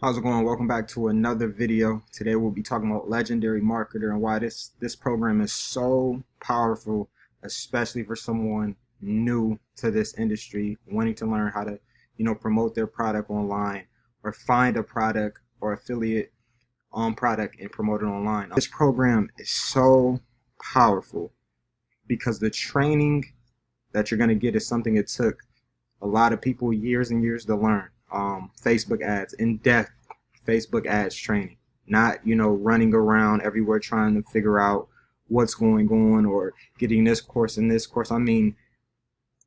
How's it going? Welcome back to another video. Today we'll be talking about Legendary Marketer and why this program is so powerful, especially for someone new to this industry, wanting to learn how to, promote their product online or find a product or affiliate on product and promote it online. This program is so powerful because the training that you're going to get is something it took a lot of people years and years to learn. Facebook ads, in-depth Facebook ads training, not running around everywhere trying to figure out what's going on or getting this course and this course. I mean,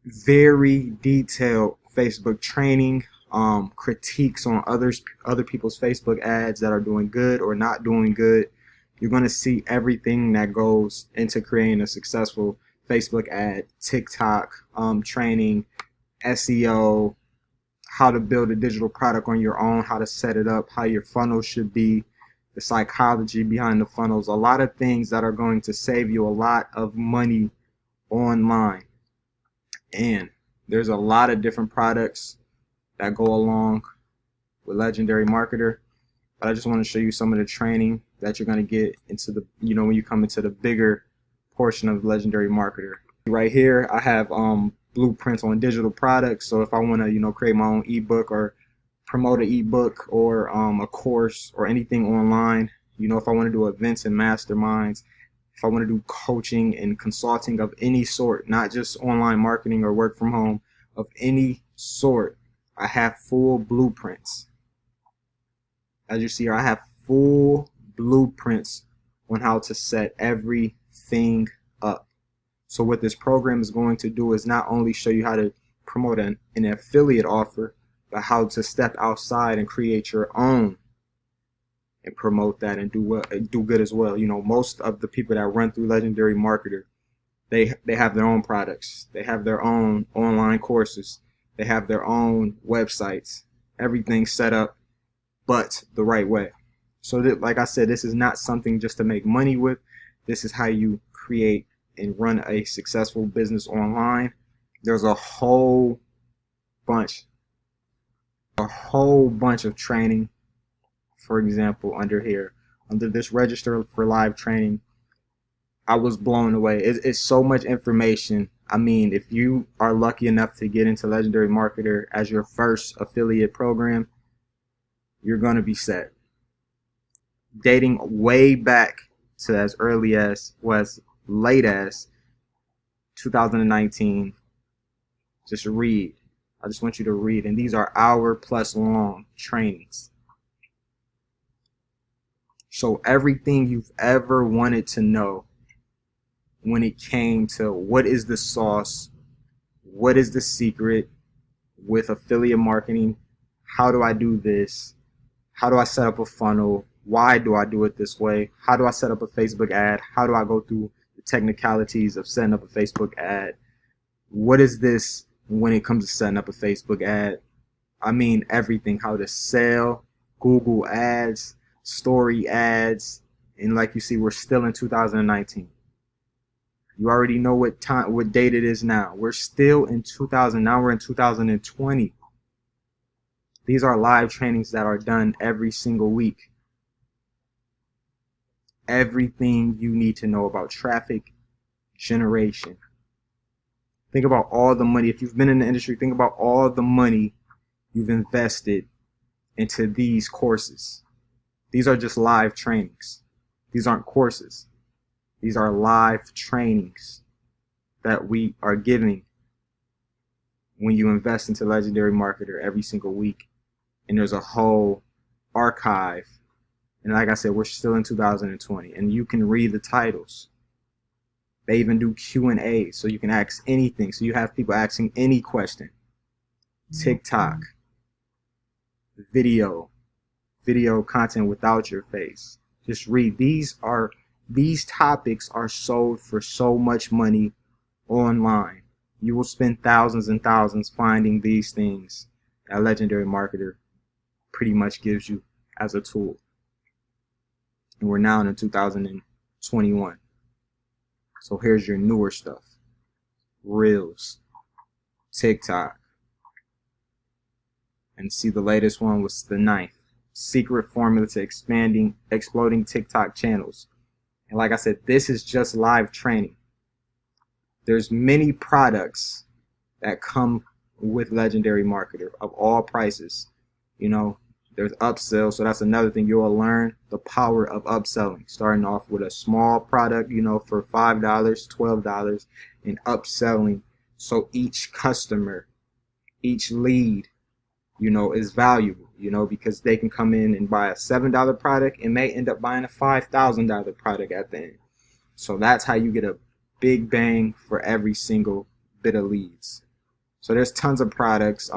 very detailed Facebook training, critiques on other people's Facebook ads that are doing good or not doing good. You're going to see everything that goes into creating a successful Facebook ad, TikTok training, SEO, how to build a digital product on your own, how to set it up, how your funnel should be, the psychology behind the funnels, a lot of things that are going to save you a lot of money online. And there's a lot of different products that go along with Legendary Marketer, but I just want to show you some of the training that you're going to get into the, when you come into the bigger portion of Legendary Marketer. Right here, I have blueprints on digital products. So if I want to create my own ebook or promote an ebook or a course or anything online, if I want to do events and masterminds, if I want to do coaching and consulting of any sort, not just online marketing or work from home, of any sort, I have full blueprints. As you see here, I have full blueprints on how to set everything up. So what this program is going to do is not only show you how to promote an affiliate offer, but how to step outside and create your own and promote that and do good as well. Most of the people that run through Legendary Marketer, they have their own products. They have their own online courses. They have their own websites. Everything set up, but the right way. So that, like I said, this is not something just to make money with. This is how you create and run a successful business online. There's a whole bunch of training. For example, under this register for live training, I was blown away. It's so much information. I mean, if you are lucky enough to get into Legendary Marketer as your first affiliate program, you're going to be set. Dating way back to as early as late as 2019. Just read. I just want you to read, and these are hour-plus long trainings. So everything you've ever wanted to know when it came to what is the sauce, what is the secret with affiliate marketing, how do I do this, how do I set up a funnel, why do I do it this way, how do I set up a Facebook ad, how do I go through the technicalities of setting up a Facebook ad, what is this when it comes to setting up a Facebook ad. I mean everything, how to sell, Google ads, story ads, and like you see, we're still in 2019. You already know what date it is now. We're still in 2000, now we're in 2020. These are live trainings that are done every single week. Everything you need to know about traffic generation. Think about all the money. If you've been in the industry, think about all the money you've invested into these courses. These are just live trainings. These aren't courses. These are live trainings that we are giving when you invest into Legendary Marketer every single week. And there's a whole archive. And like I said, we're still in 2020, and you can read the titles. They even do Q&A, so you can ask anything. So you have people asking any question. TikTok, video content without your face. Just read. These topics are sold for so much money online. You will spend thousands and thousands finding these things that Legendary Marketer pretty much gives you as a tool. And we're now in 2021. So here's your newer stuff. Reels, TikTok. And see, the latest one was the 9th. secret formula to exploding TikTok channels. And like I said, this is just live training. There's many products that come with Legendary Marketer of all prices. You know, there's upsell, so that's another thing. You'll learn the power of upselling, starting off with a small product, you know, for $5, $12, and upselling. So each customer, each lead, you know, is valuable, you know, because they can come in and buy a $7 product and may end up buying a $5,000 product at the end. So that's how you get a big bang for every single bit of leads. So there's tons of products.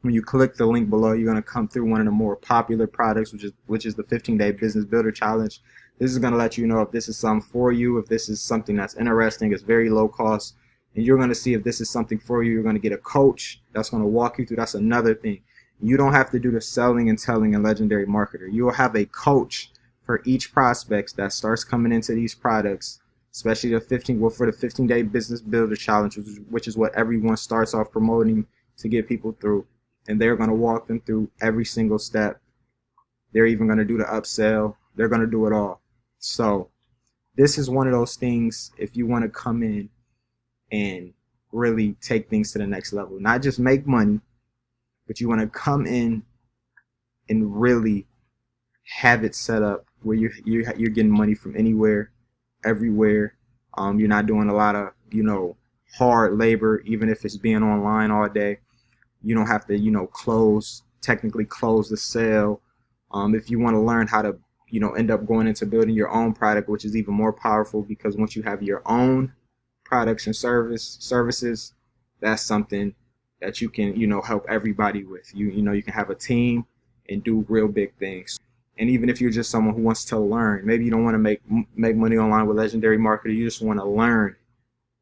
When you click the link below, you're going to come through one of the more popular products, which is the 15-day business builder challenge. This is going to let you know if this is something for you, if this is something that's interesting. It's very low cost, and you're going to see if this is something for you. You're going to get a coach that's going to walk you through. That's another thing. You don't have to do the selling and telling in Legendary Marketer. You will have a coach for each prospect that starts coming into these products, especially for the 15-day business builder challenge, which is what everyone starts off promoting to get people through. And they're going to walk them through every single step. They're even going to do the upsell. They're going to do it all. So this is one of those things, if you want to come in and really take things to the next level, not just make money, but you want to come in and really have it set up where you're getting money from anywhere, everywhere. You're not doing a lot of, you know, hard labor, even if it's being online all day. You don't have to, you know, technically close the sale. If you want to learn how to, you know, end up going into building your own product, which is even more powerful, because once you have your own products and services, that's something that you can, you know, help everybody with. You know, you can have a team and do real big things. And even if you're just someone who wants to learn, maybe you don't want to make money online with Legendary Marketer, you just want to learn.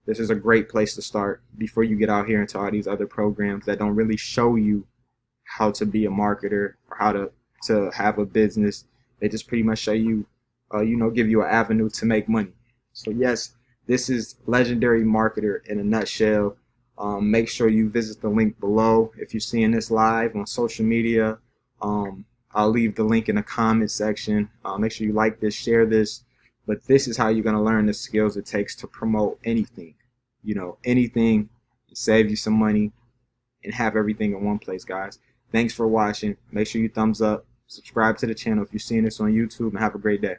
This is a great place to start before you get out here into all these other programs that don't really show you how to be a marketer or how to have a business. They just pretty much show you, you know, give you an avenue to make money. So yes, this is Legendary Marketer in a nutshell. Make sure you visit the link below. If you're seeing this live on social media, I'll leave the link in the comment section. Make sure you like this, share this. But this is how you're going to learn the skills it takes to promote anything. You know, anything, save you some money, and have everything in one place, guys. Thanks for watching. Make sure you thumbs up, subscribe to the channel if you're seeing this on YouTube, and have a great day.